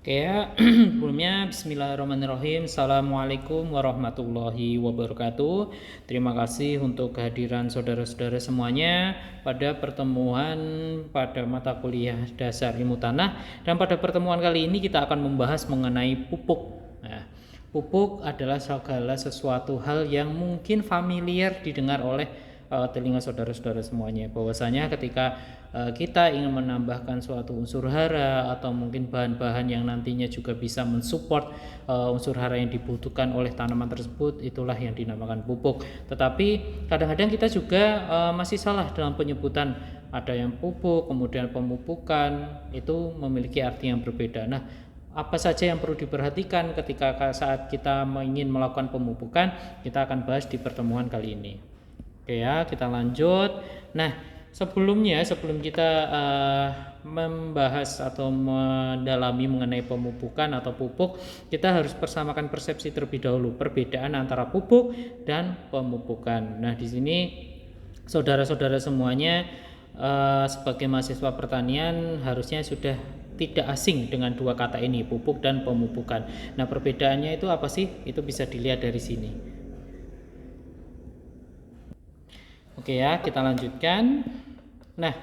Oke ya, sebelumnya bismillahirrahmanirrahim. Assalamualaikum warahmatullahi wabarakatuh. Terima kasih untuk kehadiran saudara-saudara semuanya pada pertemuan pada mata kuliah dasar ilmu tanah. Dan pada pertemuan kali ini kita akan membahas mengenai pupuk. Nah, pupuk adalah segala sesuatu hal yang mungkin familiar didengar oleh telinga saudara-saudara semuanya, bahwasanya ketika kita ingin menambahkan suatu unsur hara atau mungkin bahan-bahan yang nantinya juga bisa mensupport unsur hara yang dibutuhkan oleh tanaman tersebut, itulah yang dinamakan pupuk. Tetapi kadang-kadang kita juga masih salah dalam penyebutan, ada yang pupuk kemudian pemupukan, itu memiliki arti yang berbeda. Nah, apa saja yang perlu diperhatikan ketika saat kita ingin melakukan pemupukan, kita akan bahas di pertemuan kali ini. Oke ya, kita lanjut. Nah, sebelum kita membahas atau mendalami mengenai pemupukan atau pupuk, kita harus persamakan persepsi terlebih dahulu, perbedaan antara pupuk dan pemupukan. Nah, di sini saudara-saudara semuanya sebagai mahasiswa pertanian harusnya sudah tidak asing dengan dua kata ini, pupuk dan pemupukan. Nah, perbedaannya itu apa sih? Itu bisa dilihat dari sini. Oke ya, kita lanjutkan. Nah,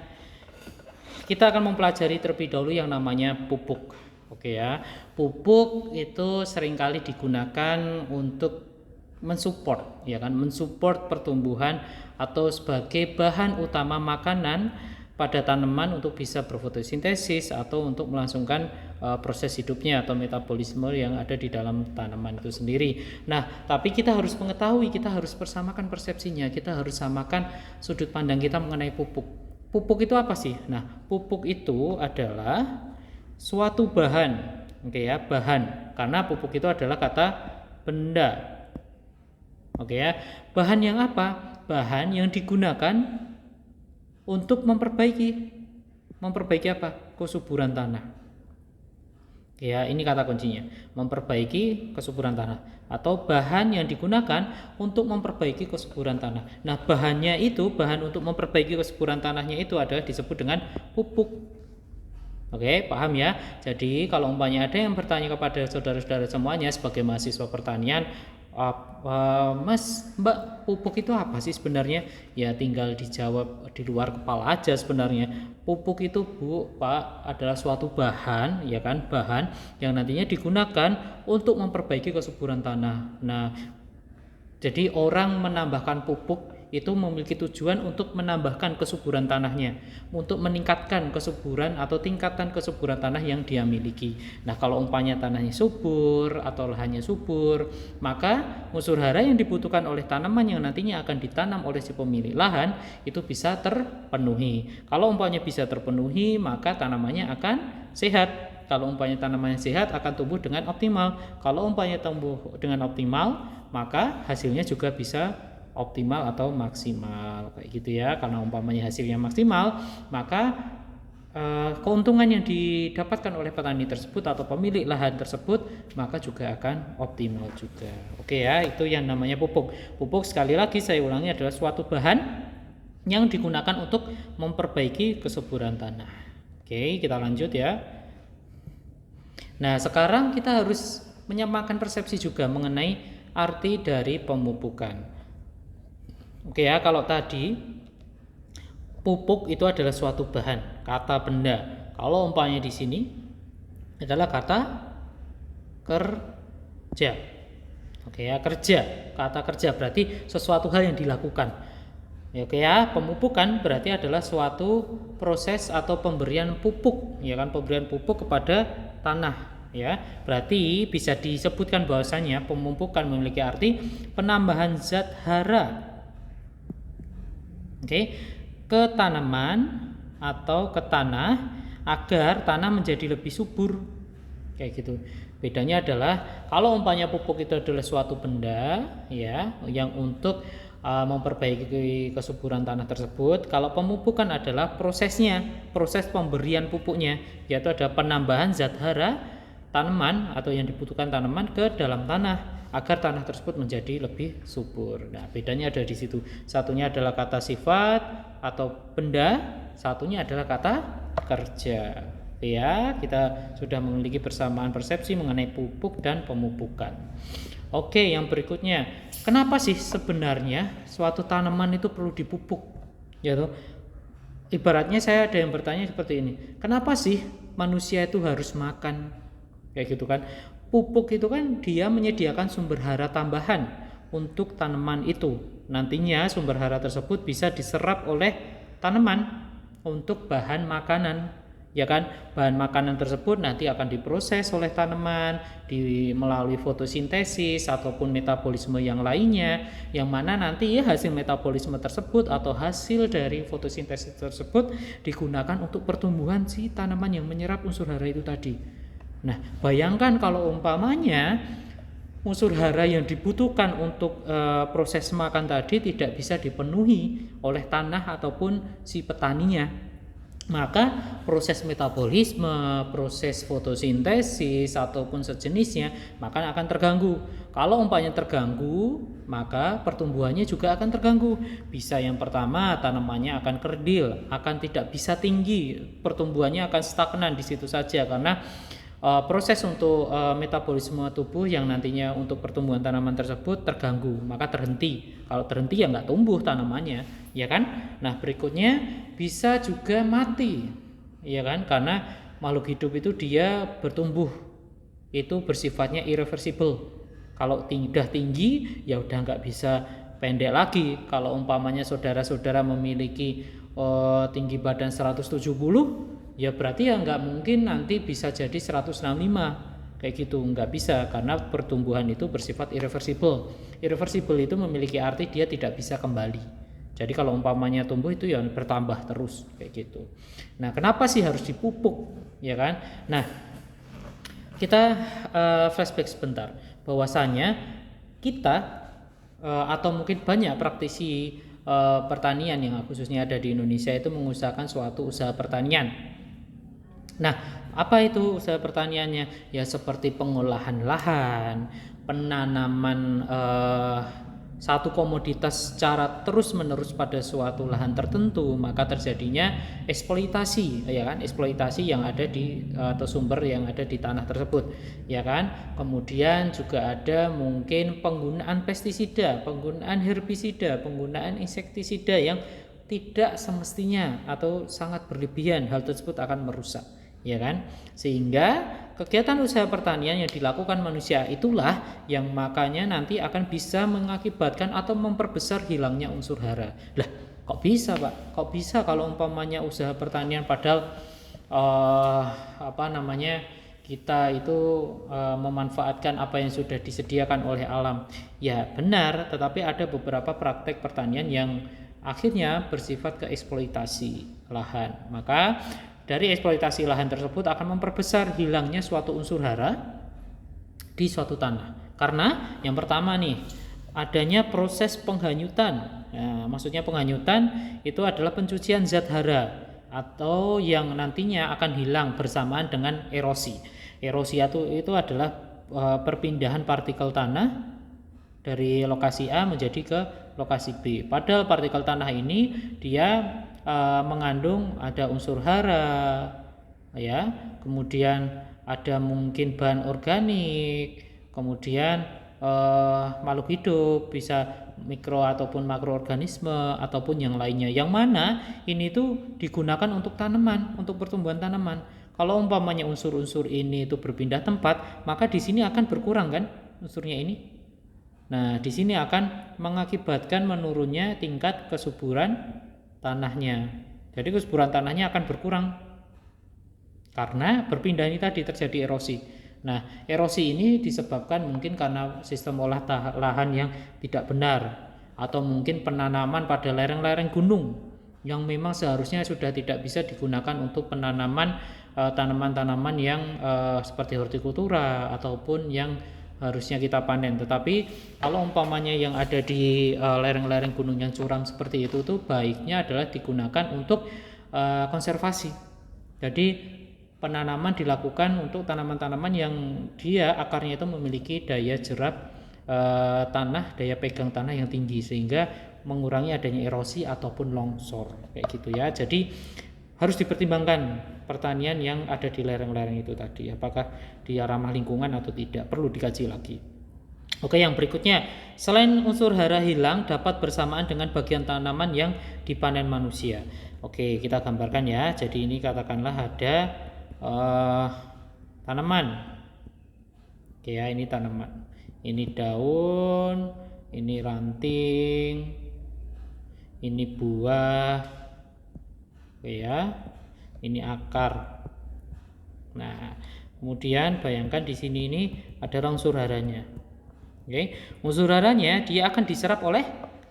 kita akan mempelajari terlebih dahulu yang namanya pupuk. Oke ya, pupuk itu seringkali digunakan untuk mensupport, ya kan, mensupport pertumbuhan atau sebagai bahan utama makanan pada tanaman untuk bisa berfotosintesis atau untuk melangsungkan proses hidupnya atau metabolisme yang ada di dalam tanaman itu sendiri. Nah, tapi kita harus mengetahui, kita harus persamakan persepsinya, kita harus samakan sudut pandang kita mengenai pupuk. Pupuk itu apa sih? Nah, pupuk itu adalah suatu bahan, oke ya, bahan. Karena pupuk itu adalah kata benda. Oke ya, bahan yang apa? Bahan yang digunakan untuk memperbaiki apa? Kesuburan tanah. Ya, ini kata kuncinya, memperbaiki kesuburan tanah atau bahan yang digunakan untuk memperbaiki kesuburan tanah. Nah, bahannya itu, bahan untuk memperbaiki kesuburan tanahnya itu adalah disebut dengan pupuk. Oke, paham ya? Jadi kalau umpamanya ada yang bertanya kepada saudara-saudara semuanya sebagai mahasiswa pertanian, Mas, Mbak, pupuk itu apa sih sebenarnya? Ya tinggal dijawab di luar kepala aja sebenarnya. Pupuk itu, Bu, Pak, adalah suatu bahan, ya kan? Bahan yang nantinya digunakan untuk memperbaiki kesuburan tanah. Nah, jadi orang menambahkan pupuk itu memiliki tujuan untuk menambahkan kesuburan tanahnya, untuk meningkatkan kesuburan atau tingkatan kesuburan tanah yang dia miliki. Nah, kalau umpamanya tanahnya subur atau lahannya subur, maka unsur hara yang dibutuhkan oleh tanaman yang nantinya akan ditanam oleh si pemilik lahan itu bisa terpenuhi. Kalau umpamanya bisa terpenuhi, maka tanamannya akan sehat. Kalau umpamanya tanamannya sehat, akan tumbuh dengan optimal. Kalau umpamanya tumbuh dengan optimal, maka hasilnya juga bisa optimal atau maksimal, kayak gitu ya. Karena umpamanya hasilnya maksimal, maka keuntungan yang didapatkan oleh petani tersebut atau pemilik lahan tersebut maka juga akan optimal juga. Oke ya, itu yang namanya pupuk. Pupuk, sekali lagi saya ulangi, adalah suatu bahan yang digunakan untuk memperbaiki kesuburan tanah. Oke, kita lanjut ya. Nah, sekarang kita harus menyamakan persepsi juga mengenai arti dari pemupukan. Oke ya, kalau tadi pupuk itu adalah suatu bahan, kata benda. Kalau umpamanya di sini adalah kata kerja. Oke ya, kerja. Kata kerja berarti sesuatu hal yang dilakukan. Oke ya, pemupukan berarti adalah suatu proses atau pemberian pupuk, ya kan, pemberian pupuk kepada tanah. Ya, berarti bisa disebutkan bahwasanya pemupukan memiliki arti penambahan zat hara, ke tanaman atau ke tanah agar tanah menjadi lebih subur, kayak gitu. Bedanya adalah kalau umpamanya pupuk itu adalah suatu benda, ya, yang untuk memperbaiki kesuburan tanah tersebut. Kalau pemupukan adalah prosesnya, proses pemberian pupuknya, yaitu ada penambahan zat hara tanaman atau yang dibutuhkan tanaman ke dalam tanah agar tanah tersebut menjadi lebih subur. Nah, bedanya ada di situ. Satunya adalah kata sifat atau benda, satunya adalah kata kerja. Ya, kita sudah memiliki persamaan persepsi mengenai pupuk dan pemupukan. Oke, yang berikutnya, kenapa sih sebenarnya suatu tanaman itu perlu dipupuk? Ya toh? Ibaratnya saya ada yang bertanya seperti ini, kenapa sih manusia itu harus makan? Kayak gitu kan. Pupuk itu kan dia menyediakan sumber hara tambahan untuk tanaman itu. Nantinya sumber hara tersebut bisa diserap oleh tanaman untuk bahan makanan, ya kan. Bahan makanan tersebut nanti akan diproses oleh tanaman melalui fotosintesis ataupun metabolisme yang lainnya, yang mana nanti ya hasil metabolisme tersebut atau hasil dari fotosintesis tersebut digunakan untuk pertumbuhan si tanaman yang menyerap unsur hara itu tadi. Nah, bayangkan kalau umpamanya unsur hara yang dibutuhkan untuk proses makan tadi tidak bisa dipenuhi oleh tanah ataupun si petaninya, maka proses metabolisme, proses fotosintesis ataupun sejenisnya maka akan terganggu. Kalau umpamanya terganggu, maka pertumbuhannya juga akan terganggu. Bisa yang pertama, tanamannya akan kerdil, akan tidak bisa tinggi, pertumbuhannya akan stagnan di situ saja karena proses untuk metabolisme tubuh yang nantinya untuk pertumbuhan tanaman tersebut terganggu, maka terhenti. Kalau terhenti ya nggak tumbuh tanamannya, ya kan? Nah, berikutnya bisa juga mati, ya kan? Karena makhluk hidup itu dia bertumbuh itu bersifatnya irreversible. Kalau udah tinggi ya udah nggak bisa pendek lagi. Kalau umpamanya saudara-saudara memiliki tinggi badan 170, ya berarti ya nggak mungkin nanti bisa jadi 165 kayak gitu, nggak bisa karena pertumbuhan itu bersifat irreversible. Irreversible itu memiliki arti dia tidak bisa kembali. Jadi kalau umpamanya tumbuh itu ya bertambah terus kayak gitu. Nah, kenapa sih harus dipupuk, ya kan? Nah, kita flashback sebentar bahwasanya kita atau mungkin banyak praktisi pertanian yang khususnya ada di Indonesia itu mengusahakan suatu usaha pertanian. Nah, apa itu usaha pertaniannya? Ya seperti pengolahan lahan, penanaman satu komoditas secara terus-menerus pada suatu lahan tertentu, maka terjadinya eksploitasi, ya kan? Eksploitasi yang ada di atau sumber yang ada di tanah tersebut, ya kan? Kemudian juga ada mungkin penggunaan pestisida, penggunaan herbisida, penggunaan insektisida yang tidak semestinya atau sangat berlebihan. Hal tersebut akan merusak, ya kan? Sehingga kegiatan usaha pertanian yang dilakukan manusia itulah yang makanya nanti akan bisa mengakibatkan atau memperbesar hilangnya unsur hara. Lah, kok bisa, Pak? Kok bisa kalau umpamanya usaha pertanian padahal kita itu memanfaatkan apa yang sudah disediakan oleh alam. Ya, benar, tetapi ada beberapa praktek pertanian yang akhirnya bersifat keeksploitasi lahan. Maka dari eksploitasi lahan tersebut akan memperbesar hilangnya suatu unsur hara di suatu tanah. Karena yang pertama nih, adanya proses penghanyutan. Nah, maksudnya penghanyutan itu adalah pencucian zat hara atau yang nantinya akan hilang bersamaan dengan erosi. Erosi itu adalah perpindahan partikel tanah dari lokasi A menjadi ke lokasi B. Padahal partikel tanah ini dia mengandung ada unsur hara, ya, kemudian ada mungkin bahan organik, kemudian makhluk hidup bisa mikro ataupun makroorganisme ataupun yang lainnya, yang mana ini tuh digunakan untuk tanaman, untuk pertumbuhan tanaman. Kalau umpamanya unsur-unsur ini itu berpindah tempat, maka di sini akan berkurang kan unsurnya ini. Nah, di sini akan mengakibatkan menurunnya tingkat kesuburan tanahnya. Jadi kesuburan tanahnya akan berkurang karena berpindah ini tadi terjadi erosi. Nah, erosi ini disebabkan mungkin karena sistem olah lahan yang tidak benar atau mungkin penanaman pada lereng-lereng gunung yang memang seharusnya sudah tidak bisa digunakan untuk penanaman tanaman-tanaman yang seperti hortikultura ataupun yang harusnya kita panen. Tetapi kalau umpamanya yang ada di lereng-lereng gunung yang curam seperti itu tuh baiknya adalah digunakan untuk konservasi. Jadi penanaman dilakukan untuk tanaman-tanaman yang dia akarnya itu memiliki daya jerap tanah, daya pegang tanah yang tinggi sehingga mengurangi adanya erosi ataupun longsor kayak gitu ya. Jadi harus dipertimbangkan pertanian yang ada di lereng-lereng itu tadi, apakah dia ramah lingkungan atau tidak, perlu dikaji lagi. Oke, yang berikutnya, selain unsur hara hilang dapat bersamaan dengan bagian tanaman yang dipanen manusia. Oke, kita gambarkan ya. Jadi ini katakanlah ada tanaman. Oke ya, ini tanaman. Ini daun, ini ranting, ini buah. Oke ya. Ini akar. Nah, kemudian bayangkan di sini ini ada unsur haranya. Oke, unsur haranya dia akan diserap oleh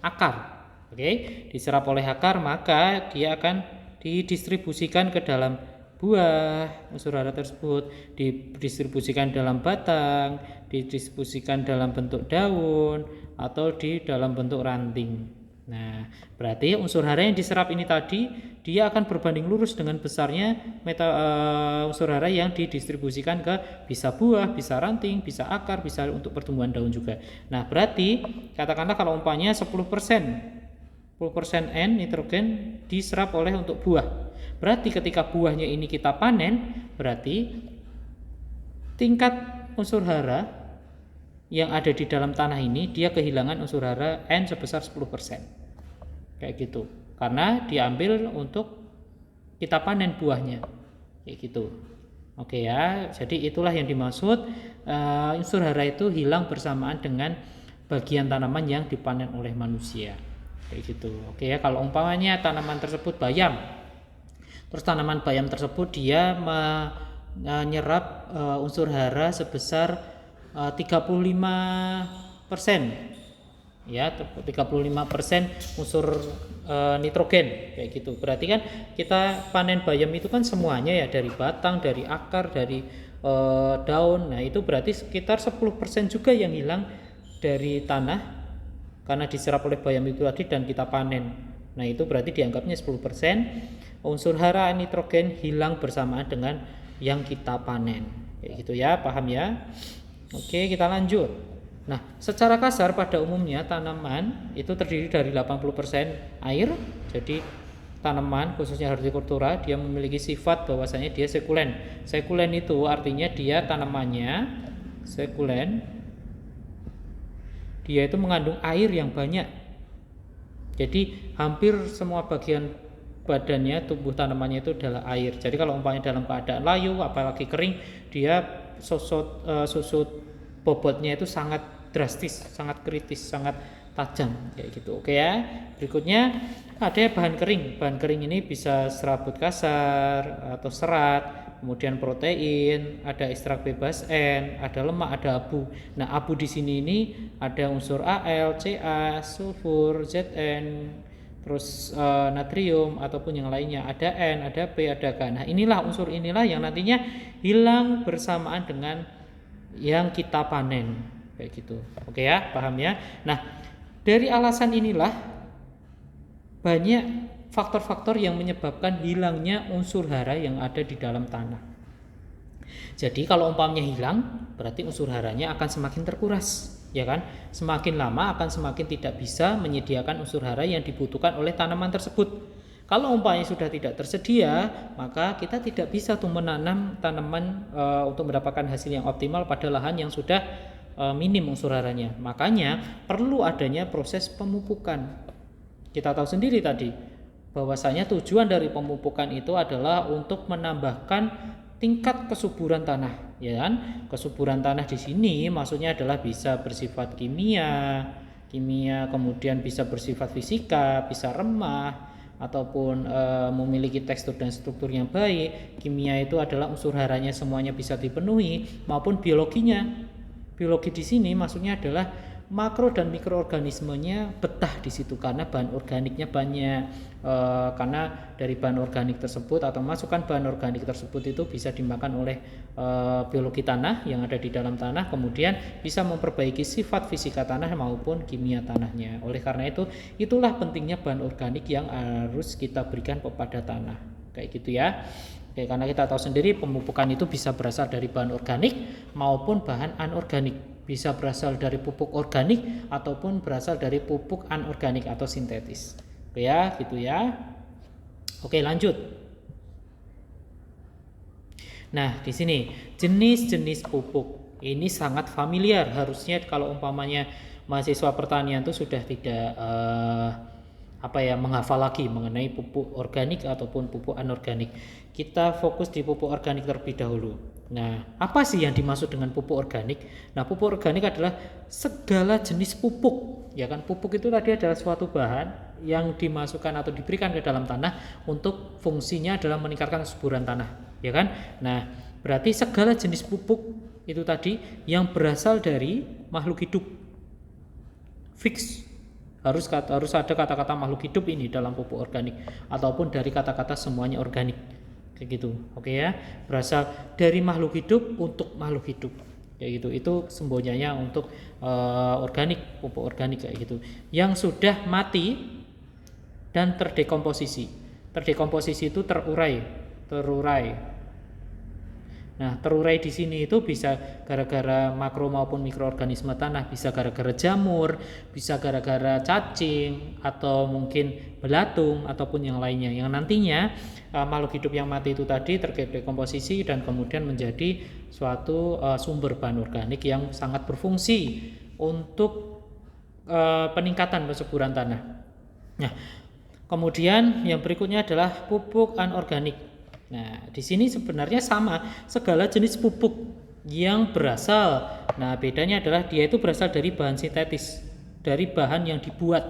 akar. Oke, diserap oleh akar, maka dia akan didistribusikan ke dalam buah. Unsur hara tersebut didistribusikan dalam batang, didistribusikan dalam bentuk daun, atau di dalam bentuk ranting. Nah, berarti unsur hara yang diserap ini tadi dia akan berbanding lurus dengan besarnya unsur hara yang didistribusikan ke bisa buah, bisa ranting, bisa akar, bisa untuk pertumbuhan daun juga. Nah, berarti katakanlah kalau umpamanya 10% N nitrogen diserap oleh untuk buah. Berarti ketika buahnya ini kita panen, berarti tingkat unsur hara yang ada di dalam tanah ini dia kehilangan unsur hara N sebesar 10%. Kayak gitu. Karena diambil untuk kita panen buahnya. Kayak gitu. Oke ya. Jadi itulah yang dimaksud unsur hara itu hilang bersamaan dengan bagian tanaman yang dipanen oleh manusia. Kayak gitu. Oke ya, kalau umpamanya tanaman tersebut bayam. Terus tanaman bayam tersebut dia menyerap unsur hara sebesar 35%. Ya, 35% unsur nitrogen kayak gitu. Berarti kan kita panen bayam itu kan semuanya ya, dari batang, dari akar, dari daun. Nah, itu berarti sekitar 10% juga yang hilang dari tanah karena diserap oleh bayam itu tadi dan kita panen. Nah, itu berarti dianggapnya 10% unsur hara nitrogen hilang bersamaan dengan yang kita panen. Kayak gitu ya, paham ya? Oke, kita lanjut. Nah, secara kasar pada umumnya tanaman itu terdiri dari 80% air. Jadi tanaman khususnya hortikultura dia memiliki sifat bahwasanya dia sekulen. Sekulen itu artinya dia tanamannya sekulen. Dia itu mengandung air yang banyak. Jadi hampir semua bagian badannya, tubuh tanamannya itu adalah air. Jadi kalau umpamanya dalam keadaan layu apalagi kering, dia susut bobotnya itu sangat drastis, sangat kritis, sangat tajam kayak gitu. Oke ya. Berikutnya ada bahan kering. Bahan kering ini bisa serabut kasar atau serat, kemudian protein, ada ekstrak bebas N, ada lemak, ada abu. Nah, abu di sini ini ada unsur Al, Ca, sulfur, Zn, terus natrium ataupun yang lainnya, ada N, ada P, ada K. Nah, inilah unsur inilah yang nantinya hilang bersamaan dengan yang kita panen. Kayak gitu. Oke ya, paham ya. Nah, dari alasan inilah banyak faktor-faktor yang menyebabkan hilangnya unsur hara yang ada di dalam tanah. Jadi kalau umpamanya hilang, berarti unsur haranya akan semakin terkuras, ya kan? Semakin lama akan semakin tidak bisa menyediakan unsur hara yang dibutuhkan oleh tanaman tersebut. Kalau umpamanya sudah tidak tersedia, maka kita tidak bisa tuh menanam tanaman untuk mendapatkan hasil yang optimal pada lahan yang sudah minim unsur haranya. Makanya perlu adanya proses pemupukan. Kita tahu sendiri tadi bahwasanya tujuan dari pemupukan itu adalah untuk menambahkan tingkat kesuburan tanah, ya kan? Kesuburan tanah di sini maksudnya adalah bisa bersifat kimia, kemudian bisa bersifat fisika, bisa remah ataupun memiliki tekstur dan struktur yang baik. Kimia itu adalah unsur haranya semuanya bisa dipenuhi, maupun biologinya. Biologi di sini maksudnya adalah makro dan mikroorganismenya betah di situ karena bahan organiknya banyak. Karena dari bahan organik tersebut atau masukan bahan organik tersebut itu bisa dimakan oleh biologi tanah yang ada di dalam tanah, kemudian bisa memperbaiki sifat fisika tanah maupun kimia tanahnya. Oleh karena itu, itulah pentingnya bahan organik yang harus kita berikan kepada tanah. Kayak gitu ya. Oke, karena kita tahu sendiri pemupukan itu bisa berasal dari bahan organik maupun bahan anorganik. Bisa berasal dari pupuk organik ataupun berasal dari pupuk anorganik atau sintetis. Oke ya, gitu ya. Oke, lanjut. Nah, di sini jenis-jenis pupuk ini sangat familiar. Harusnya kalau umpamanya mahasiswa pertanian itu sudah tidak menghafal lagi mengenai pupuk organik ataupun pupuk anorganik. Kita fokus di pupuk organik terlebih dahulu. Nah, apa sih yang dimaksud dengan pupuk organik? Nah, pupuk organik adalah segala jenis pupuk. Ya kan, pupuk itu tadi adalah suatu bahan yang dimasukkan atau diberikan ke dalam tanah untuk fungsinya adalah meningkatkan kesuburan tanah, ya kan? Nah, berarti segala jenis pupuk itu tadi yang berasal dari makhluk hidup. Fix harus ada kata-kata makhluk hidup ini dalam pupuk organik ataupun dari kata-kata semuanya organik kayak gitu. Oke ya, berasal dari makhluk hidup untuk makhluk hidup kayak gitu. Itu sembojannya untuk organik, pupuk organik kayak gitu yang sudah mati dan terdekomposisi. Terdekomposisi itu terurai. Nah, terurai di sini itu bisa gara-gara makro maupun mikroorganisme tanah, bisa gara-gara jamur, bisa gara-gara cacing, atau mungkin belatung ataupun yang lainnya. Yang nantinya makhluk hidup yang mati itu tadi terdekomposisi dan kemudian menjadi suatu sumber bahan organik yang sangat berfungsi untuk peningkatan kesuburan tanah. Nah, kemudian yang berikutnya adalah pupuk anorganik. Nah, di sini sebenarnya sama, segala jenis pupuk yang berasal. Nah, bedanya adalah dia itu berasal dari bahan sintetis, dari bahan yang dibuat.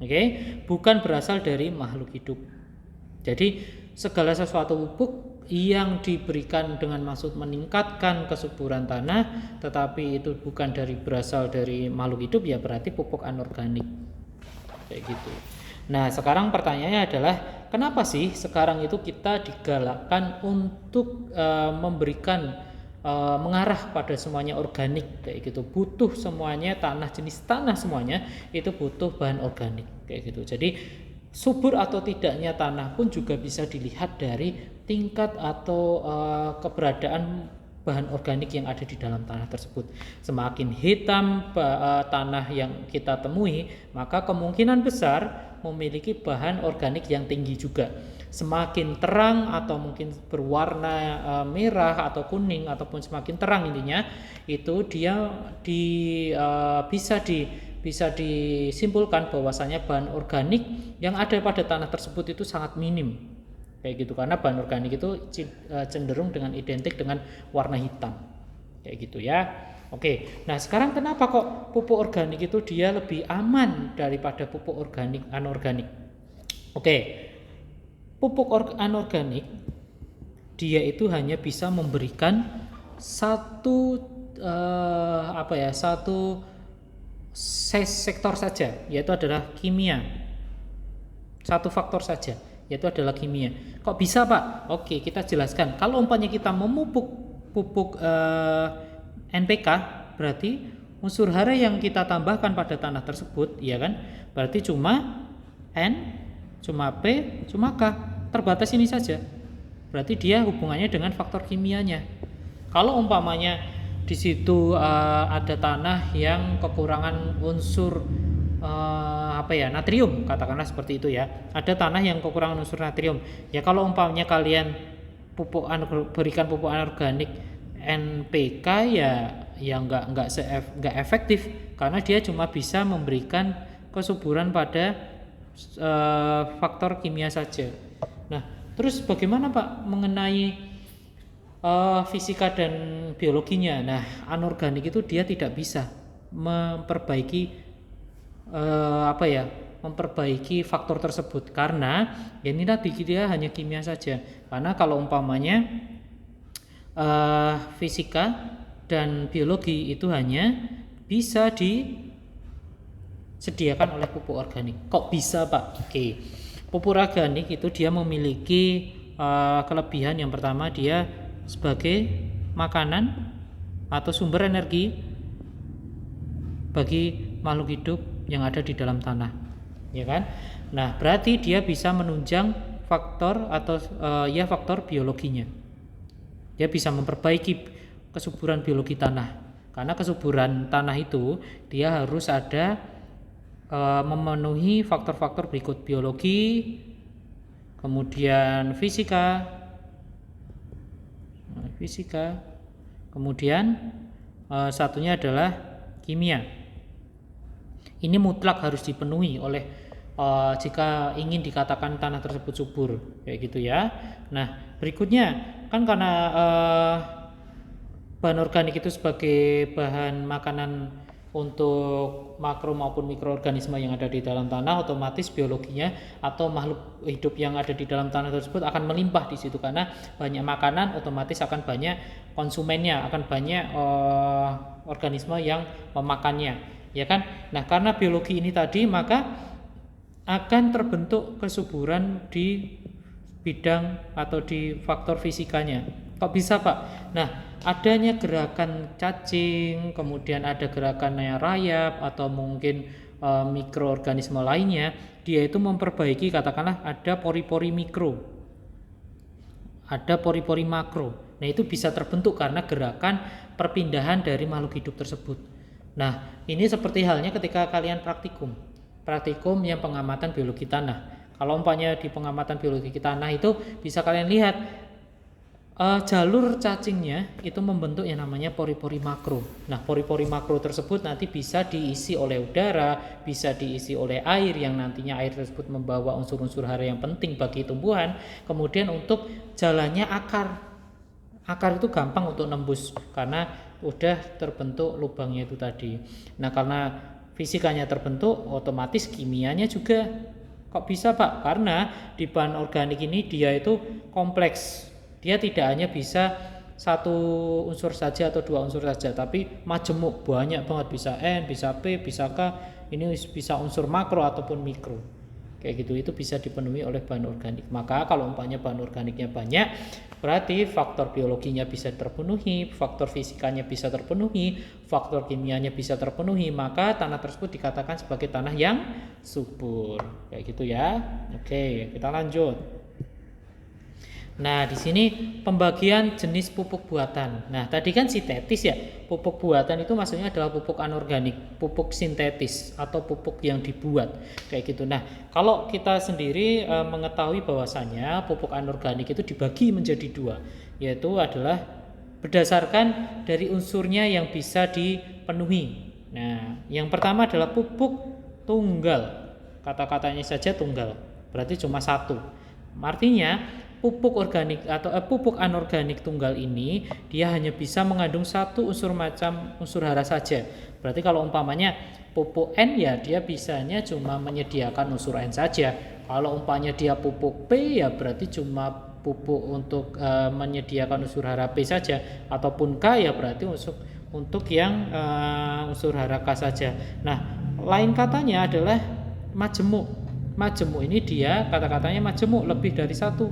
Oke, bukan berasal dari makhluk hidup. Jadi, segala sesuatu pupuk yang diberikan dengan maksud meningkatkan kesuburan tanah, tetapi itu bukan berasal dari makhluk hidup, ya berarti pupuk anorganik. Kayak gitu. Nah, sekarang pertanyaannya adalah kenapa sih sekarang itu kita digalakkan untuk memberikan mengarah pada semuanya organik kayak gitu. Butuh semuanya jenis tanah semuanya itu butuh bahan organik kayak gitu. Jadi subur atau tidaknya tanah pun juga bisa dilihat dari tingkat atau keberadaan bahan organik yang ada di dalam tanah tersebut. Semakin hitam tanah yang kita temui, maka kemungkinan besar memiliki bahan organik yang tinggi juga. Semakin terang atau mungkin berwarna merah atau kuning ataupun semakin terang intinya itu dia bisa disimpulkan bahwasanya bahan organik yang ada pada tanah tersebut itu sangat minim kayak gitu, karena bahan organik itu cenderung dengan identik dengan warna hitam kayak gitu ya. Oke, nah sekarang kenapa kok pupuk organik itu dia lebih aman daripada pupuk organik anorganik? Oke, pupuk anorganik dia itu hanya bisa memberikan satu sektor saja, yaitu adalah kimia. Satu faktor saja, yaitu adalah kimia. Kok bisa, Pak? Oke, kita jelaskan. Kalau umpamanya kita memupuk pupuk NPK, berarti unsur hara yang kita tambahkan pada tanah tersebut, ya kan? Berarti cuma N, cuma P, cuma K. Terbatas ini saja. Berarti dia hubungannya dengan faktor kimianya. Kalau umpamanya di situ ada tanah yang kekurangan unsur natrium, katakanlah seperti itu ya. Ada tanah yang kekurangan unsur natrium. Ya kalau umpamanya kalian berikan pupuk anorganik NPK ya nggak efektif, karena dia cuma bisa memberikan kesuburan pada faktor kimia saja. Nah, terus bagaimana Pak mengenai fisika dan biologinya? Nah, anorganik itu dia tidak bisa memperbaiki faktor tersebut, karena ini tadi dia hanya kimia saja. Karena kalau umpamanya fisika dan biologi itu hanya bisa disediakan oleh pupuk organik. Kok bisa, Pak? Oke. Pupuk organik itu dia memiliki kelebihan. Yang pertama, dia sebagai makanan atau sumber energi bagi makhluk hidup yang ada di dalam tanah, ya kan? Nah, berarti dia bisa menunjang faktor faktor biologinya. Dia bisa memperbaiki kesuburan biologi tanah, karena kesuburan tanah itu dia harus ada memenuhi faktor-faktor berikut: biologi, kemudian fisika, Fisika. Kemudian satunya adalah kimia. Ini mutlak harus dipenuhi oleh jika ingin dikatakan tanah tersebut subur, kayak gitu ya. Nah, berikutnya kan karena bahan organik itu sebagai bahan makanan untuk makro maupun mikroorganisme yang ada di dalam tanah, otomatis biologinya atau makhluk hidup yang ada di dalam tanah tersebut akan melimpah di situ, karena banyak makanan otomatis akan banyak konsumennya, akan banyak organisme yang memakannya, ya kan. Nah, karena biologi ini tadi, maka akan terbentuk kesuburan di bidang atau di faktor fisikanya. Kok bisa, Pak? Nah, adanya gerakan cacing, kemudian ada gerakan rayap atau mungkin mikroorganisme lainnya, dia itu memperbaiki, katakanlah ada pori-pori mikro, ada pori-pori makro. Nah, itu bisa terbentuk karena gerakan perpindahan dari makhluk hidup tersebut. Nah, ini seperti halnya ketika kalian praktikum yang pengamatan biologi tanah. Kalau umpamanya di pengamatan biologi tanah itu bisa kalian lihat jalur cacingnya itu membentuk yang namanya pori-pori makro. Nah, pori-pori makro tersebut nanti bisa diisi oleh udara, bisa diisi oleh air, yang nantinya air tersebut membawa unsur-unsur hara yang penting bagi tumbuhan. Kemudian untuk jalannya akar itu gampang untuk nembus karena udah terbentuk lubangnya itu tadi. Nah, karena fisikanya terbentuk, otomatis kimianya juga. Kok bisa, Pak? Karena di bahan organik ini dia itu kompleks. Dia tidak hanya bisa satu unsur saja atau dua unsur saja, tapi majemuk, banyak banget, bisa N, bisa P, bisa K. Ini bisa unsur makro ataupun mikro. Kayak gitu, itu bisa dipenuhi oleh bahan organik. Maka kalau umpamanya bahan organiknya banyak, berarti faktor biologinya bisa terpenuhi, faktor fisikanya bisa terpenuhi, faktor kimianya bisa terpenuhi, maka tanah tersebut dikatakan sebagai tanah yang subur. Kayak gitu ya. Oke, kita lanjut. Nah, di sini pembagian jenis pupuk buatan. Nah, tadi kan sintetis ya. Pupuk buatan itu maksudnya adalah pupuk anorganik, pupuk sintetis atau pupuk yang dibuat. Kayak gitu. Nah, kalau kita sendiri mengetahui bahwasanya pupuk anorganik itu dibagi menjadi dua, yaitu adalah berdasarkan dari unsurnya yang bisa dipenuhi. Nah, yang pertama adalah pupuk tunggal. Kata-katanya saja tunggal, berarti cuma satu. Artinya pupuk organik atau pupuk anorganik tunggal ini dia hanya bisa mengandung satu unsur macam unsur hara saja. Berarti kalau umpamanya pupuk N ya dia bisanya cuma menyediakan unsur N saja. Kalau umpamanya dia pupuk P ya berarti cuma pupuk untuk menyediakan unsur hara P saja, ataupun K ya berarti untuk yang unsur hara K saja. Nah, lain katanya adalah majemuk. Majemuk ini dia kata-katanya majemuk lebih dari satu,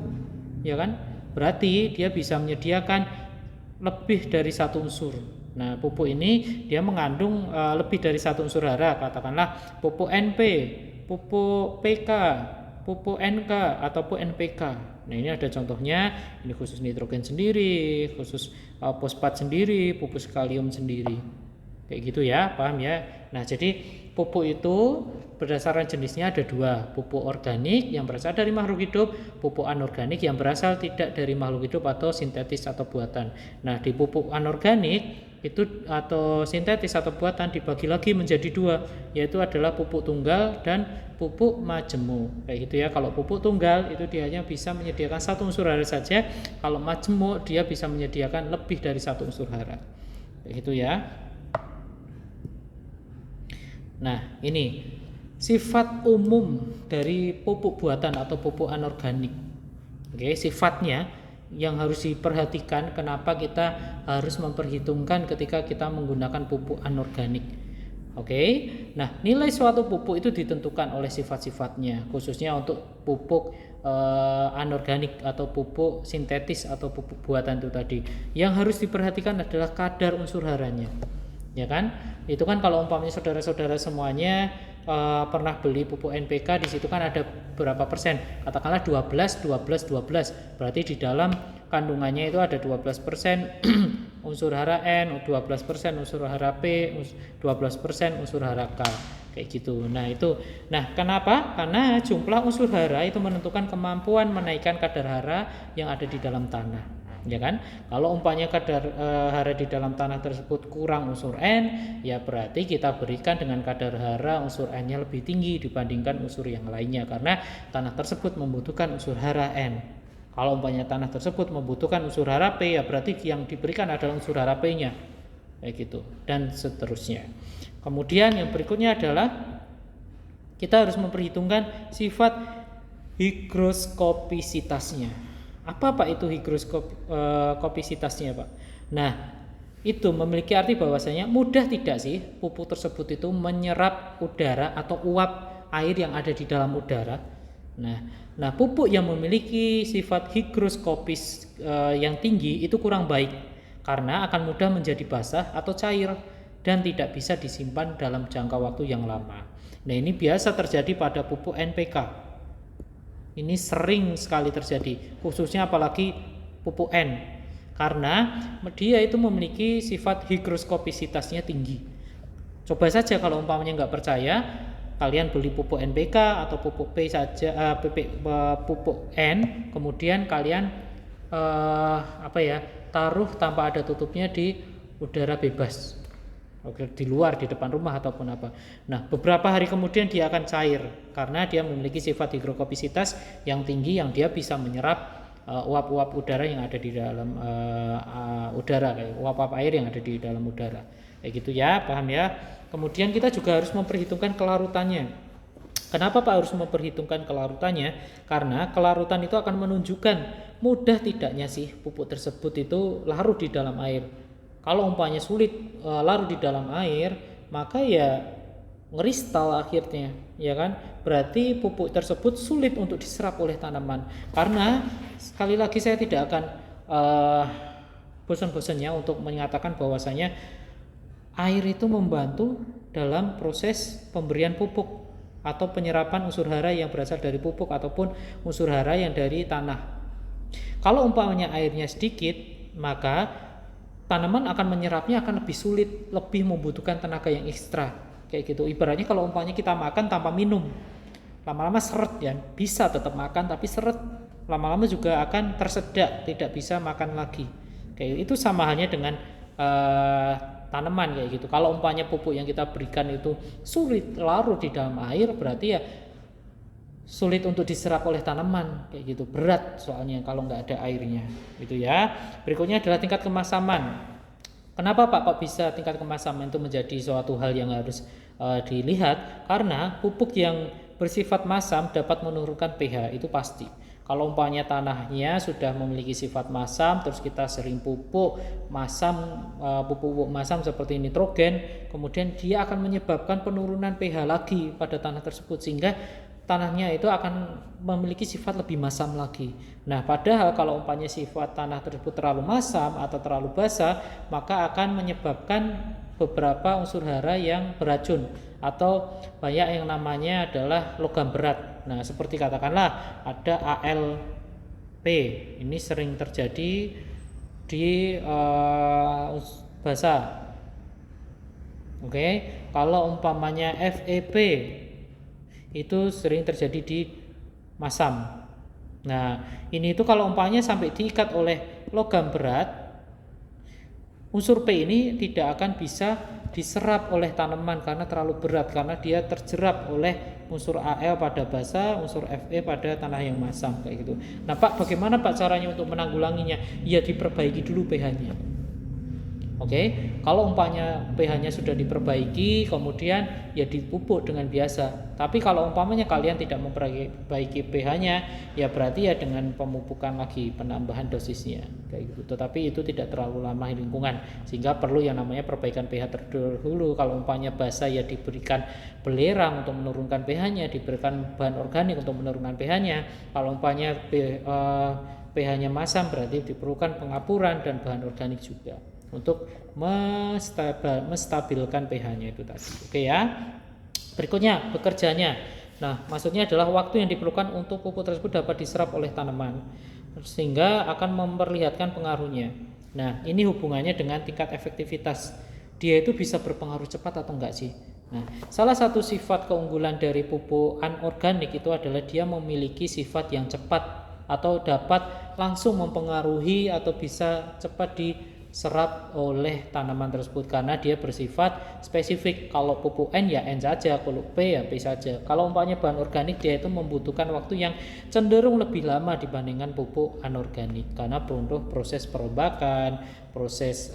ya kan? Berarti dia bisa menyediakan lebih dari satu unsur. Nah, pupuk ini dia mengandung lebih dari satu unsur hara, katakanlah pupuk NP, pupuk PK, pupuk NK ataupun NPK. Nah, ini ada contohnya, ini khusus nitrogen sendiri, khusus fosfat sendiri, pupuk kalium sendiri. Kayak gitu ya, paham ya? Nah, jadi pupuk itu berdasarkan jenisnya ada dua, pupuk organik yang berasal dari makhluk hidup, pupuk anorganik yang berasal tidak dari makhluk hidup atau sintetis atau buatan. Nah, di pupuk anorganik itu atau sintetis atau buatan dibagi lagi menjadi dua, yaitu adalah pupuk tunggal dan pupuk majemuk. Kayak gitu ya. Kalau pupuk tunggal itu dia hanya bisa menyediakan satu unsur hara saja, kalau majemuk dia bisa menyediakan lebih dari satu unsur hara. Kayak gitu ya. Nah, ini sifat umum dari pupuk buatan atau pupuk anorganik. Oke, sifatnya yang harus diperhatikan kenapa kita harus memperhitungkan ketika kita menggunakan pupuk anorganik. Oke. Nah, nilai suatu pupuk itu ditentukan oleh sifat-sifatnya, khususnya untuk pupuk anorganik atau pupuk sintetis atau pupuk buatan itu tadi. Yang harus diperhatikan adalah kadar unsur haranya. Ya kan? Itu kan kalau umpamanya saudara-saudara semuanya pernah beli pupuk NPK, di situ kan ada berapa persen? Katakanlah 12. Berarti di dalam kandungannya itu ada 12% unsur hara N, 12% unsur hara P, 12% unsur hara K. Kayak gitu. Nah, kenapa? Karena jumlah unsur hara itu menentukan kemampuan menaikkan kadar hara yang ada di dalam tanah. ya kan? Kalau umpamanya kadar hara di dalam tanah tersebut kurang unsur N, ya berarti kita berikan dengan kadar hara unsur N-nya lebih tinggi dibandingkan unsur yang lainnya, karena tanah tersebut membutuhkan unsur hara N. Kalau umpamanya tanah tersebut membutuhkan unsur hara P, ya berarti yang diberikan adalah unsur hara P-nya, kayak gitu, dan seterusnya. Kemudian yang berikutnya adalah kita harus memperhitungkan sifat higroskopisitasnya. Apa Pak itu higroskopisitasnya Pak? Nah, itu memiliki arti bahwasanya mudah tidak sih pupuk tersebut itu menyerap udara atau uap air yang ada di dalam udara. Nah, pupuk yang memiliki sifat higroskopis yang tinggi itu kurang baik karena akan mudah menjadi basah atau cair dan tidak bisa disimpan dalam jangka waktu yang lama. Nah, ini biasa terjadi pada pupuk NPK. Ini sering sekali terjadi, khususnya apalagi pupuk N, karena dia itu memiliki sifat higroskopisitasnya tinggi. Coba saja kalau umpamanya nggak percaya, kalian beli pupuk NPK atau pupuk P saja, pupuk N, kemudian kalian taruh tanpa ada tutupnya di udara bebas, di luar, di depan rumah ataupun apa. Nah, beberapa hari kemudian dia akan cair karena dia memiliki sifat higroskopisitas yang tinggi, yang dia bisa menyerap uap-uap udara yang ada di dalam udara, kayak uap-uap air yang ada di dalam udara, kayak gitu ya, paham ya. Kemudian kita juga harus memperhitungkan kelarutannya. Kenapa Pak harus memperhitungkan kelarutannya? Karena kelarutan itu akan menunjukkan mudah tidaknya sih pupuk tersebut itu larut di dalam air. Kalau umpamanya sulit larut di dalam air, maka ya ngeristal akhirnya, ya kan? Berarti pupuk tersebut sulit untuk diserap oleh tanaman. Karena sekali lagi saya tidak akan bosan-bosannya untuk mengatakan bahwasanya air itu membantu dalam proses pemberian pupuk atau penyerapan unsur hara yang berasal dari pupuk ataupun unsur hara yang dari tanah. Kalau umpamanya airnya sedikit, maka tanaman akan menyerapnya akan lebih sulit, lebih membutuhkan tenaga yang ekstra, kayak gitu. Ibaratnya kalau umpamanya kita makan tanpa minum, lama-lama seret ya, bisa tetap makan tapi seret, lama-lama juga akan tersedak, tidak bisa makan lagi. Kayak itu sama halnya dengan tanaman kayak gitu. Kalau umpamanya pupuk yang kita berikan itu sulit larut di dalam air, berarti ya sulit untuk diserap oleh tanaman, kayak gitu, berat soalnya kalau nggak ada airnya, gitu ya. Berikutnya adalah tingkat kemasaman. Kenapa Pak kok bisa tingkat kemasaman itu menjadi suatu hal yang harus dilihat? Karena pupuk yang bersifat masam dapat menurunkan pH, itu pasti. Kalau umpamanya tanahnya sudah memiliki sifat masam, terus kita sering pupuk masam, pupuk masam seperti nitrogen, kemudian dia akan menyebabkan penurunan pH lagi pada tanah tersebut, sehingga tanahnya itu akan memiliki sifat lebih masam lagi. Nah, padahal kalau umpamanya sifat tanah tersebut terlalu masam atau terlalu basah, maka akan menyebabkan beberapa unsur hara yang beracun atau banyak yang namanya adalah logam berat. Nah, seperti katakanlah ada AlP. Ini sering terjadi di basa. Oke, kalau umpamanya FeP itu sering terjadi di masam. Nah, ini itu kalau umpamanya sampai diikat oleh logam berat, unsur P ini tidak akan bisa diserap oleh tanaman karena terlalu berat, karena dia terjerap oleh unsur Al pada basa, unsur Fe pada tanah yang masam, kayak gitu. Nah Pak, bagaimana Pak caranya untuk menanggulanginya? Ya diperbaiki dulu pH-nya. Oke, kalau umpamanya pH-nya sudah diperbaiki, kemudian ya dipupuk dengan biasa. Tapi kalau umpamanya kalian tidak memperbaiki pH-nya, ya berarti ya dengan pemupukan lagi, penambahan dosisnya, kayak gitu. Tetapi itu tidak terlalu lama lingkungan, sehingga perlu yang namanya perbaikan pH terdahulu. Kalau umpamanya basah, ya diberikan belerang untuk menurunkan pH-nya, diberikan bahan organik untuk menurunkan pH-nya. Kalau umpamanya pH-nya masam, berarti diperlukan pengapuran dan bahan organik juga untuk menstabilkan pH-nya itu tadi. Oke ya. Berikutnya bekerjanya. Nah, maksudnya adalah waktu yang diperlukan untuk pupuk tersebut dapat diserap oleh tanaman sehingga akan memperlihatkan pengaruhnya. Nah, ini hubungannya dengan tingkat efektivitas. Dia itu bisa berpengaruh cepat atau enggak sih? Nah, salah satu sifat keunggulan dari pupuk anorganik itu adalah dia memiliki sifat yang cepat atau dapat langsung mempengaruhi atau bisa cepat diserap oleh tanaman tersebut karena dia bersifat spesifik. Kalau pupuk N ya N saja, kalau P ya P saja. Kalau umpamanya bahan organik dia itu membutuhkan waktu yang cenderung lebih lama dibandingkan pupuk anorganik karena butuh proses perombakan, proses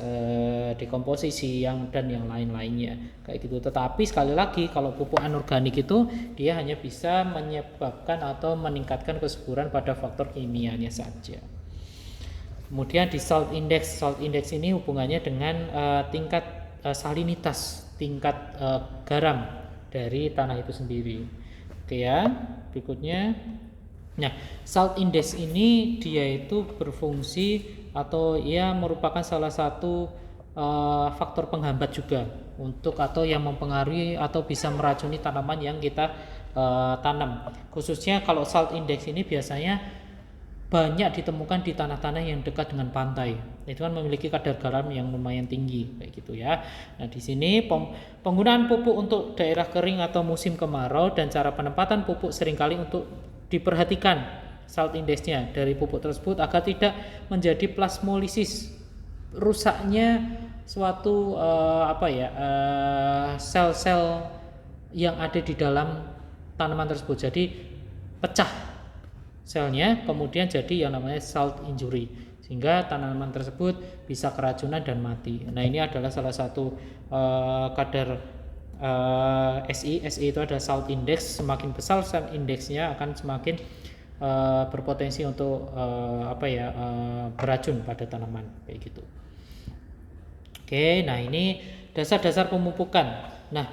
dekomposisi dan yang lain-lainnya kayak gitu. Tetapi sekali lagi kalau pupuk anorganik itu dia hanya bisa menyebabkan atau meningkatkan kesuburan pada faktor kimianya saja. Kemudian di salt index ini hubungannya dengan tingkat salinitas, tingkat garam dari tanah itu sendiri. Oke ya, berikutnya. Nah, salt index ini dia itu berfungsi atau ia merupakan salah satu faktor penghambat juga untuk atau yang mempengaruhi atau bisa meracuni tanaman yang kita tanam. Khususnya kalau salt index ini biasanya banyak ditemukan di tanah-tanah yang dekat dengan pantai. Itu kan memiliki kadar garam yang lumayan tinggi kayak gitu ya. Nah, di sini penggunaan pupuk untuk daerah kering atau musim kemarau dan cara penempatan pupuk seringkali untuk diperhatikan salt indexnya dari pupuk tersebut agar tidak menjadi plasmolisis, rusaknya suatu sel-sel yang ada di dalam tanaman tersebut. Jadi pecah selnya, kemudian jadi yang namanya salt injury sehingga tanaman tersebut bisa keracunan dan mati. Nah, ini adalah salah satu kadar SI itu ada salt index. Semakin besar salt indexnya akan semakin berpotensi untuk beracun pada tanaman kayak gitu. Oke, nah ini dasar-dasar pemupukan. Nah,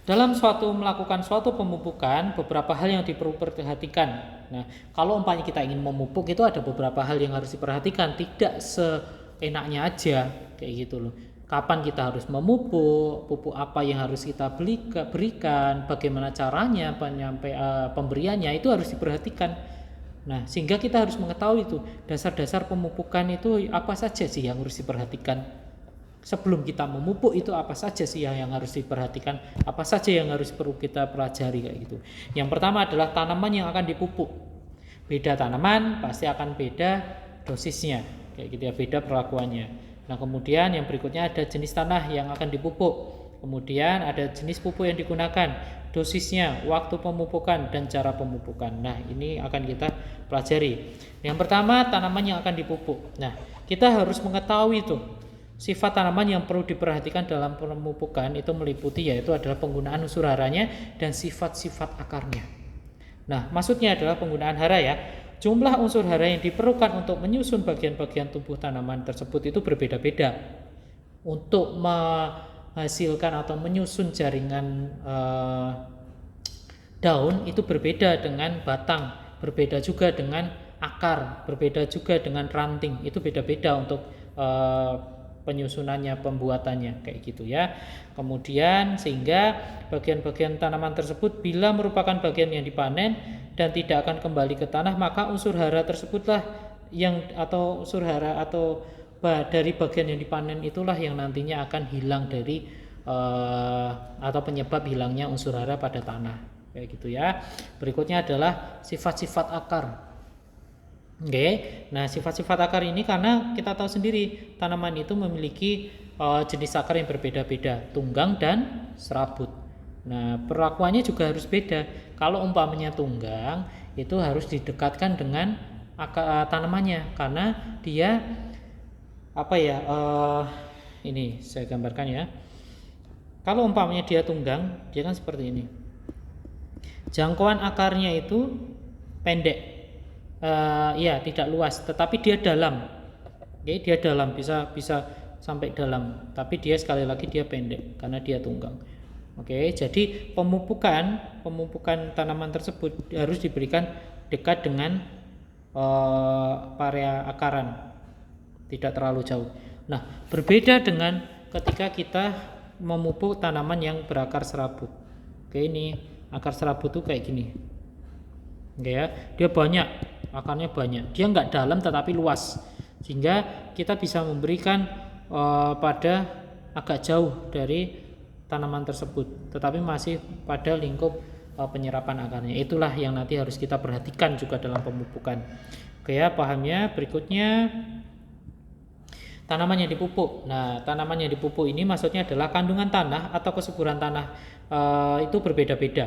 dalam melakukan suatu pemupukan beberapa hal yang diperlu perhatikan. Nah, kalau umpamanya kita ingin memupuk itu ada beberapa hal yang harus diperhatikan, tidak seenaknya aja kayak gitu loh. Kapan kita harus memupuk, pupuk apa yang harus kita berikan, bagaimana caranya pemberiannya itu harus diperhatikan. Nah, sehingga kita harus mengetahui itu dasar-dasar pemupukan itu apa saja sih yang harus diperhatikan. Sebelum kita memupuk itu apa saja sih yang harus diperhatikan, apa saja yang harus perlu kita pelajari kayak gitu. Yang pertama adalah tanaman yang akan dipupuk. Beda tanaman pasti akan beda dosisnya kayak gitu ya, beda perlakuannya. Nah, kemudian yang berikutnya ada jenis tanah yang akan dipupuk. Kemudian ada jenis pupuk yang digunakan, dosisnya, waktu pemupukan dan cara pemupukan. Nah, ini akan kita pelajari. Yang pertama tanaman yang akan dipupuk. Nah, kita harus mengetahui itu sifat tanaman yang perlu diperhatikan dalam pemupukan itu meliputi yaitu adalah penggunaan unsur haranya dan sifat-sifat akarnya. Nah, maksudnya adalah penggunaan hara ya. Jumlah unsur hara yang diperlukan untuk menyusun bagian-bagian tubuh tanaman tersebut itu berbeda-beda. Untuk menghasilkan atau menyusun jaringan daun itu berbeda dengan batang, berbeda juga dengan akar, berbeda juga dengan ranting. Itu beda-beda untuk penyusunannya, pembuatannya kayak gitu ya. Kemudian sehingga bagian-bagian tanaman tersebut bila merupakan bagian yang dipanen dan tidak akan kembali ke tanah, maka unsur hara tersebutlah unsur hara atau dari bagian yang dipanen itulah yang nantinya akan hilang dari atau penyebab hilangnya unsur hara pada tanah kayak gitu ya. Berikutnya adalah sifat-sifat akar. Oke, nah sifat-sifat akar ini karena kita tahu sendiri tanaman itu memiliki jenis akar yang berbeda-beda, tunggang dan serabut. Nah, perlakuannya juga harus beda. Kalau umpamanya tunggang itu harus didekatkan dengan tanamannya karena dia ini saya gambarkan ya. Kalau umpamanya dia tunggang, dia kan seperti ini. Jangkauan akarnya itu pendek. Tidak luas, tetapi dia dalam. Oke, dia dalam bisa sampai dalam, tapi dia sekali lagi dia pendek karena dia tunggang. Oke, jadi pemupukan tanaman tersebut harus diberikan dekat dengan area akaran, tidak terlalu jauh. Nah, berbeda dengan ketika kita memupuk tanaman yang berakar serabut. Oke, ini akar serabut tuh kayak gini. Oke ya, dia banyak. Akarnya banyak, dia nggak dalam tetapi luas sehingga kita bisa memberikan pada agak jauh dari tanaman tersebut tetapi masih pada lingkup penyerapan akarnya. Itulah yang nanti harus kita perhatikan juga dalam pemupukan. Oke ya, pahamnya. Berikutnya tanaman yang dipupuk. Nah, tanaman yang dipupuk ini maksudnya adalah kandungan tanah atau kesuburan tanah itu berbeda-beda,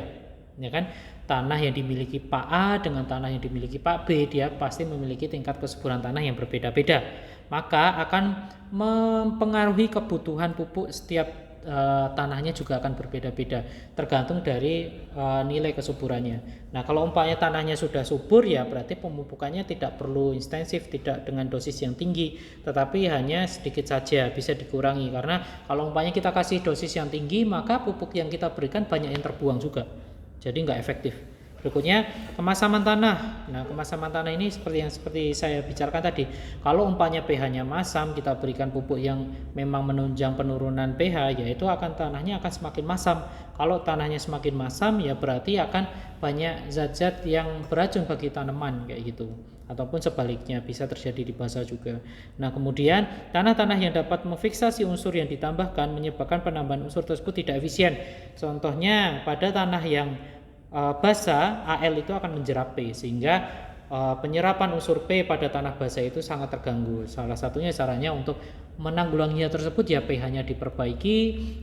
ya kan? Tanah yang dimiliki Pak A dengan tanah yang dimiliki Pak B, dia pasti memiliki tingkat kesuburan tanah yang berbeda-beda. Maka akan mempengaruhi kebutuhan pupuk setiap tanahnya juga akan berbeda-beda tergantung dari nilai kesuburannya. Nah, kalau umpamanya tanahnya sudah subur ya berarti pemupukannya tidak perlu intensif, tidak dengan dosis yang tinggi, tetapi hanya sedikit saja, bisa dikurangi. Karena kalau umpamanya kita kasih dosis yang tinggi, maka pupuk yang kita berikan banyak yang terbuang juga, jadi nggak efektif. Berikutnya kemasaman tanah. Nah, kemasaman tanah ini seperti saya bicarakan tadi. Kalau umpamanya pH-nya masam, kita berikan pupuk yang memang menunjang penurunan pH, yaitu tanahnya akan semakin masam. Kalau tanahnya semakin masam, ya berarti akan banyak zat-zat yang beracun bagi tanaman kayak gitu. Ataupun sebaliknya bisa terjadi di basa juga. Nah, kemudian tanah-tanah yang dapat memfiksasi unsur yang ditambahkan menyebabkan penambahan unsur tersebut tidak efisien. Contohnya pada tanah yang basah, Al itu akan menjerap P, sehingga penyerapan unsur P pada tanah basah itu sangat terganggu. Salah satunya caranya untuk menanggulanginya tersebut ya pH-nya diperbaiki,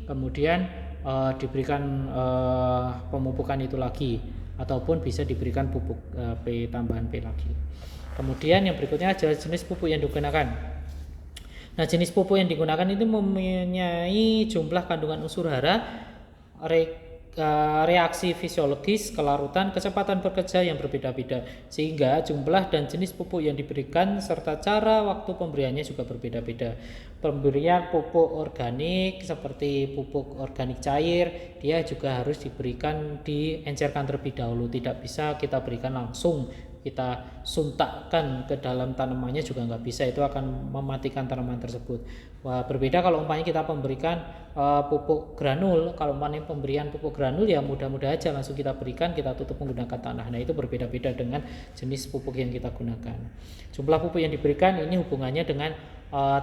kemudian diberikan pemupukan itu lagi, ataupun bisa diberikan pupuk P tambahan P lagi. Kemudian yang berikutnya adalah jenis pupuk yang digunakan. Nah, jenis pupuk yang digunakan itu mempunyai jumlah kandungan unsur hara, reaksi fisiologis, kelarutan, kecepatan bekerja yang berbeda-beda, sehingga jumlah dan jenis pupuk yang diberikan serta cara waktu pemberiannya juga berbeda-beda. Pemberian pupuk organik seperti pupuk organik cair, dia juga harus diberikan diencerkan terlebih dahulu, tidak bisa kita berikan langsung, kita suntakkan ke dalam tanamannya juga nggak bisa, itu akan mematikan tanaman tersebut. Wah, berbeda kalau umpamanya kita memberikan pupuk granul. Kalau umpamanya pemberian pupuk granul ya mudah-mudah aja langsung kita berikan, kita tutup menggunakan tanah. Nah, itu berbeda-beda dengan jenis pupuk yang kita gunakan. Jumlah pupuk yang diberikan ini hubungannya dengan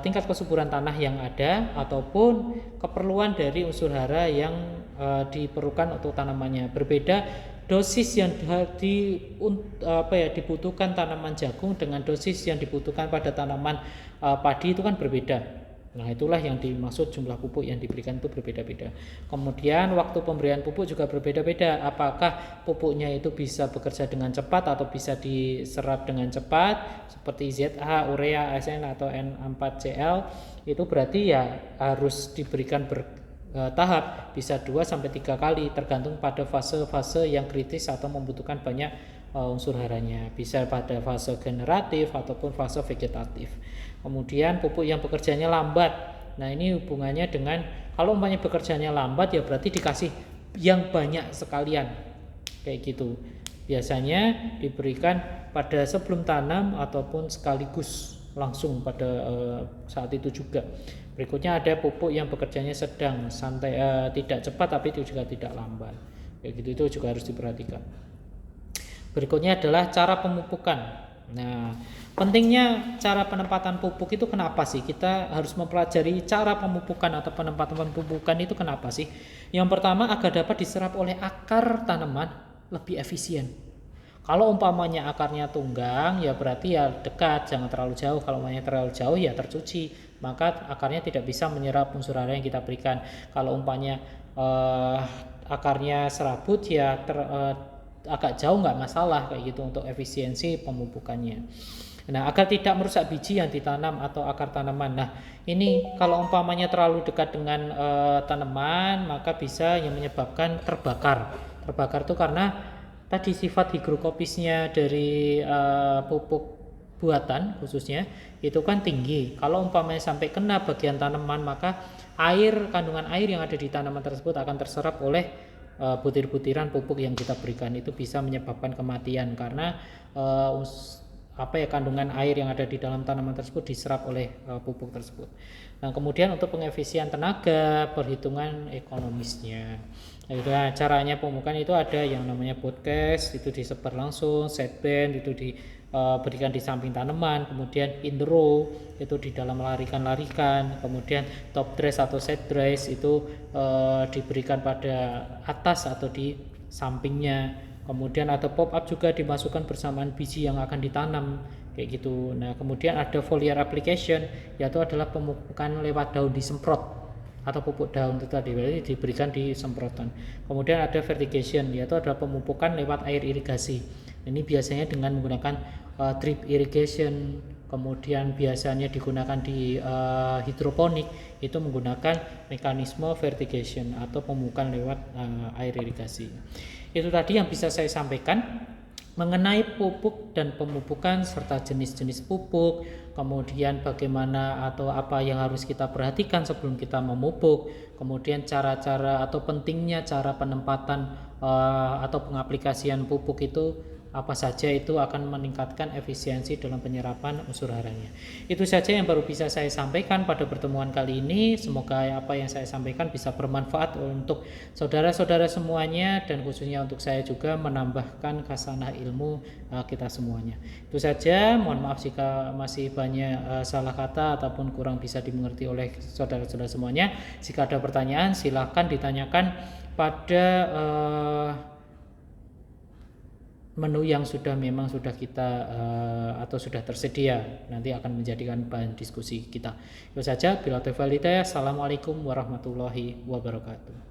tingkat kesuburan tanah yang ada ataupun keperluan dari unsur hara yang diperlukan untuk tanamannya. Berbeda dosis yang dibutuhkan tanaman jagung dengan dosis yang dibutuhkan pada tanaman padi itu kan berbeda. Nah, itulah yang dimaksud jumlah pupuk yang diberikan itu berbeda-beda. Kemudian waktu pemberian pupuk juga berbeda-beda. Apakah pupuknya itu bisa bekerja dengan cepat atau bisa diserap dengan cepat seperti ZA, urea, ASN atau N4Cl, itu berarti ya harus diberikan bertahap, bisa 2-3 kali tergantung pada fase-fase yang kritis atau membutuhkan banyak unsur haranya, bisa pada fase generatif ataupun fase vegetatif. Kemudian pupuk yang bekerjanya lambat. Nah, ini hubungannya dengan kalau umpamanya bekerjanya lambat ya berarti dikasih yang banyak sekalian kayak gitu. Biasanya diberikan pada sebelum tanam ataupun sekaligus langsung pada saat itu juga. Berikutnya ada pupuk yang bekerjanya sedang, santai, tidak cepat tapi itu juga tidak lambat. Kayak gitu, itu juga harus diperhatikan. Berikutnya adalah cara pemupukan. Nah, pentingnya cara penempatan pupuk itu kenapa sih? Kita harus mempelajari cara pemupukan atau penempatan pemupukan itu kenapa sih? Yang pertama, agar dapat diserap oleh akar tanaman lebih efisien. Kalau umpamanya akarnya tunggang, ya berarti ya dekat, jangan terlalu jauh. Kalau umpamanya terlalu jauh ya tercuci, maka akarnya tidak bisa menyerap unsur hara yang kita berikan. Kalau umpamanya akarnya serabut ya agak jauh nggak masalah kayak gitu untuk efisiensi pemupukannya. Nah, agar tidak merusak biji yang ditanam atau akar tanaman. Nah, ini kalau umpamanya terlalu dekat dengan tanaman, maka bisa yang menyebabkan terbakar. Terbakar itu karena tadi sifat higroskopisnya dari pupuk buatan khususnya itu kan tinggi. Kalau umpamanya sampai kena bagian tanaman, maka kandungan air yang ada di tanaman tersebut akan terserap oleh butir-butiran pupuk yang kita berikan, itu bisa menyebabkan kematian karena kandungan air yang ada di dalam tanaman tersebut diserap oleh pupuk tersebut. Nah, kemudian untuk pengefisien tenaga, perhitungan ekonomisnya. Nah, caranya pemupukan itu ada yang namanya podcast, itu disebar langsung, setband itu diberikan di samping tanaman, kemudian in the row itu di dalam larikan, kemudian top dress atau set dress itu diberikan pada atas atau di sampingnya. Kemudian ada pop up juga dimasukkan bersamaan biji yang akan ditanam kayak gitu. Nah, kemudian ada foliar application, yaitu adalah pemupukan lewat daun disemprot atau pupuk daun itu tadi, berarti diberikan di semprotan. Kemudian ada vertigation, yaitu adalah pemupukan lewat air irigasi. Ini biasanya dengan menggunakan drip irrigation. Kemudian biasanya digunakan di hidroponik, itu menggunakan mekanisme vertigation atau pemupukan lewat air irigasi. Itu tadi yang bisa saya sampaikan mengenai pupuk dan pemupukan serta jenis-jenis pupuk, kemudian bagaimana atau apa yang harus kita perhatikan sebelum kita memupuk, kemudian cara-cara atau pentingnya cara penempatan atau pengaplikasian pupuk itu apa saja, itu akan meningkatkan efisiensi dalam penyerapan unsur haranya. Itu saja yang baru bisa saya sampaikan pada pertemuan kali ini. Semoga apa yang saya sampaikan bisa bermanfaat untuk saudara-saudara semuanya, dan khususnya untuk saya juga menambahkan khasanah ilmu kita semuanya. Itu saja, mohon maaf jika masih banyak salah kata ataupun kurang bisa dimengerti oleh saudara-saudara semuanya. Jika ada pertanyaan silahkan ditanyakan pada menu yang memang sudah kita atau sudah tersedia, nanti akan menjadikan bahan diskusi kita. Itu saja, bila taufiq wal hidayah. Assalamualaikum warahmatullahi wabarakatuh.